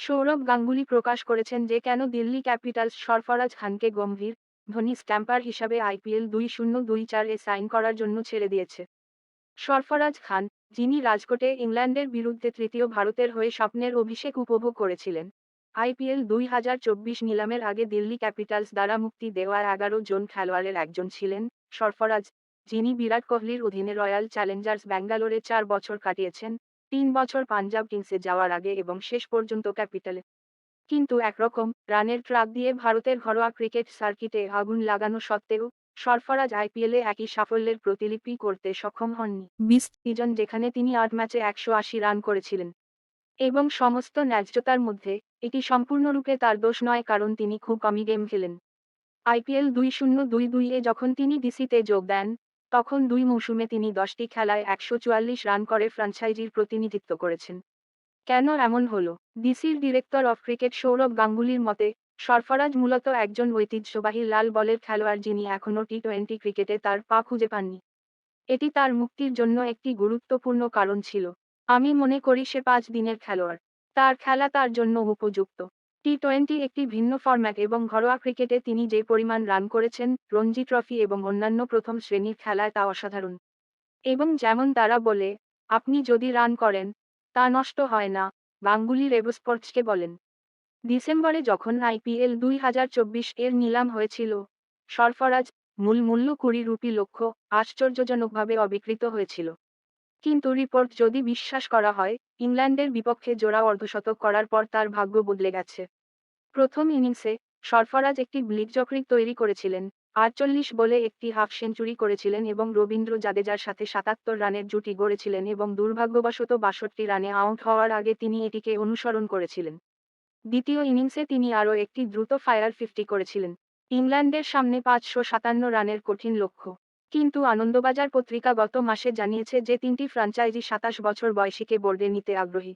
সৌরভ গাঙ্গুলী প্রকাশ করেছেন যে কেন দিল্লি ক্যাপিটালস সরফরাজ খানকে গম্ভীর, ধোনি স্ট্যাম্পার হিসাবে আইপিএল 2024-এ সাইন করার জন্য ছেড়ে দিয়েছে। সরফরাজ খান, যিনি রাজকোটে ইংল্যান্ডের বিরুদ্ধে তৃতীয় ভারতের হয়ে স্বপ্নের অভিষেক উপভোগ করেছিলেন, আইপিএল 2024 নিলামের আগে দিল্লি ক্যাপিটালস দ্বারা মুক্তি দেওয়া 11 জন খেলোয়াড়ের একজন ছিলেন সরফরাজ, যিনি বিরাট কোহলির অধীনে রয়্যাল চ্যালেঞ্জার্স ব্যাঙ্গালোরে 4 বছর কাটিয়েছেন, 3 বছর পাঞ্জাব কিংসে যাওয়ার আগে এবং শেষ পর্যন্ত ক্যাপিটালে। কিন্তু একরকম রানের ট্রাক দিয়ে ভারতের ঘরোয়া ক্রিকেট সার্কিটে আগুন লাগানো সত্ত্বেও সরফরাজ আইপিএলে একই সাফল্যের প্রতিলিপি করতে সক্ষম হননি। 20 সিজন যেখানে তিনি 8 ম্যাচে 180 রান করেছিলেন এবং সমস্ত ন্যায্যতার মধ্যে এটি সম্পূর্ণরূপে তার দোষ নয়, কারণ তিনি খুব কমই গেম খেলেন। আইপিএল 2022-এ যখন তিনি ডিসিতে যোগ দেন, তখন 2 মৌসুমে তিনি 10টি খেলায় 144 রান করে ফ্র্যাঞ্চাইজির প্রতিনিধিত্ব করেছেন। কেন এমন হলো? ডিসির ডিরেক্টর অফ ক্রিকেট সৌরভ গাঙ্গুলীর মতে, সরফরাজ মূলত একজন ঐতিহ্যবাহী লাল বলের খেলোয়াড় যিনি এখনও টি-20 ক্রিকেটে তার পা খুঁজে পাননি। এটি তার মুক্তির জন্য একটি গুরুত্বপূর্ণ কারণ ছিল। আমি মনে করি সে 5 দিনের খেলোয়াড়। তার খেলা তার জন্য উপযুক্ত। টি-20 একটি ভিন্ন ফরম্যাট এবং ঘরোয়া ক্রিকেটে তিনি যে পরিমাণ রান করেছেন, রঞ্জি ট্রফি এবং অন্যান্য প্রথম শ্রেণীর খেলায় তা অসাধারণ। এবং যেমন তারা বলে, আপনি যদি রান করেন, তা নষ্ট হয় না, গাঙ্গুলী রেবস্পোর্টসকে বলেন। ডিসেম্বরে যখন আইপিএল 2024-এর নিলাম হয়েছিল, সরফরাজ মূল মূল্য 20 লক্ষ আশ্চর্যজনকভাবে অবিকৃত হয়েছিল। কিন্তু রিপোর্ট যদি বিশ্বাস করা হয়, ইংল্যান্ডের বিপক্ষে জোড়া অর্ধশতক করার পর তার ভাগ্য বদলে গেছে। প্রথম ইনিংসে সরফরাজ একটি ব্লিটজক্রিক তৈরি করেছিলেন, 48 বলে একটি হাফ সেঞ্চুরি করেছিলেন এবং রবীন্দ্র জাদেজার সাথে 77 রানের জুটি গড়েছিলেন এবং দুর্ভাগ্যবশত 62 রানে আউট হওয়ার আগে তিনি এটিকে অনুসরণ করেছিলেন। দ্বিতীয় ইনিংসে তিনি আরও একটি দ্রুত ফায়ার 50 করেছিলেন, ইংল্যান্ডের সামনে 557 রানের কঠিন লক্ষ্য। কিন্তু আনন্দবাজার পত্রিকা গত মাসে জানিয়েছে যে 3টি ফ্র্যাঞ্চাইজি 27 বছর বয়সীকে বোর্ডে নিতে আগ্রহী।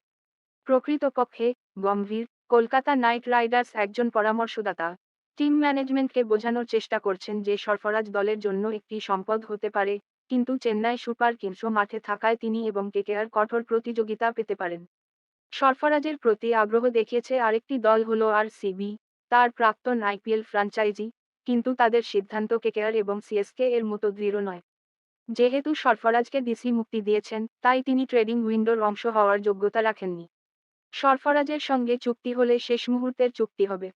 প্রকৃতপক্ষে গম্ভীর, কলকাতা নাইট রাইডার্স একজন পরামর্শদাতা, টিম ম্যানেজমেন্টকে বোঝানোর চেষ্টা করছেন যে সরফরাজ দলের জন্য একটি সম্পদ হতে পারে, কিন্তু চেন্নাই সুপার কিংসও মাঠে থাকায় তিনি এবং কেকেআর কঠোর প্রতিযোগিতা পেতে পারেন। সরফরাজের প্রতি আগ্রহ দেখিয়েছে আরেকটি দল হল আরসিবি, তার প্রাক্তন আইপিএল ফ্র্যাঞ্চাইজি, কিন্তু তাদের সিদ্ধান্ত কেকেআর এবং সিএসকে এর মতো দৃঢ় নয়। যেহেতু সরফরাজকে ডিসি মুক্তি দিয়েছেন, তাই তিনি ট্রেডিং উইন্ডোর অংশ হওয়ার যোগ্যতা রাখেননি। সরফরাজের সঙ্গে চুক্তি হলে শেষ মুহূর্তের চুক্তি হবে।